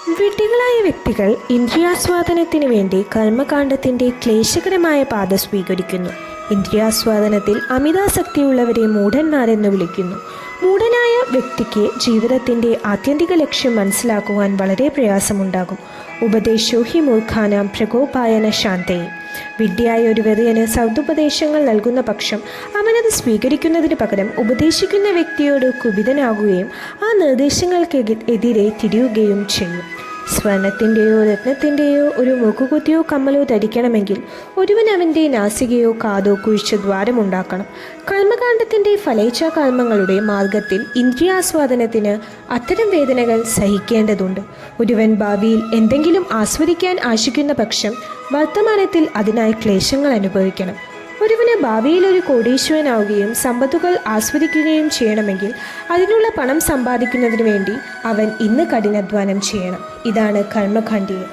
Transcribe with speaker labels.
Speaker 1: വിഡ്ഢികളായ വ്യക്തികൾ ഇന്ദ്രിയാസ്വാദനത്തിന് വേണ്ടി കർമ്മകാണ്ഡത്തിൻ്റെ ക്ലേശകരമായ പാത സ്വീകരിക്കുന്നു. ഇന്ദ്രിയാസ്വാദനത്തിൽ അമിതാസക്തിയുള്ളവരെ മൂഢന്മാരെന്ന് വിളിക്കുന്നു. മൂഢനായ വ്യക്തിക്ക് ജീവിതത്തിൻ്റെ ആത്യന്തിക ലക്ഷ്യം മനസ്സിലാക്കുവാൻ വളരെ പ്രയാസമുണ്ടാകും. ഉപദേശോ ഹി മൂർഖാനാം പ്രകോപായന ശാന്തയെ. വിഡ്ഢിയായ ഒരു വെറിയന് സദുപദേശങ്ങൾ നൽകുന്ന പക്ഷം അവനത് സ്വീകരിക്കുന്നതിന് പകരം ഉപദേശിക്കുന്ന വ്യക്തിയോട് കുപിതനാകുകയും ആ നിർദ്ദേശങ്ങൾക്കെതിരെ തിരിയുകയും ചെയ്യും. സ്വർണത്തിൻ്റെയോ രത്നത്തിൻ്റെയോ ഒരു മുക്കുകുത്തിയോ കമ്മലോ ധരിക്കണമെങ്കിൽ ഒരുവൻ അവൻ്റെ നാസികയോ കാതോ കുഴിച്ച് ദ്വാരമുണ്ടാക്കണം. കർമ്മകാണ്ഡത്തിൻ്റെ ഫലേച്ഛാ കർമ്മങ്ങളുടെ മാർഗത്തിൽ ഇന്ദ്രിയാസ്വാദനത്തിന് അത്തരം വേദനകൾ സഹിക്കേണ്ടതുണ്ട്. ഒരുവൻ ഭാവിയിൽ എന്തെങ്കിലും ആസ്വദിക്കാൻ ആശിക്കുന്ന പക്ഷം വർത്തമാനത്തിൽ അതിനായി ക്ലേശങ്ങൾ അനുഭവിക്കണം. ഒരുവന് ഭാവിയിൽ ഒരു കോടീശ്വരനാവുകയും സമ്പത്തുകൾ ആസ്വദിക്കുകയും ചെയ്യണമെങ്കിൽ അതിനുള്ള പണം സമ്പാദിക്കുന്നതിന് വേണ്ടി അവൻ ഇന്ന് കഠിനാധ്വാനം ചെയ്യണം. ഇതാണ് കർമ്മകാണ്ഡിയം.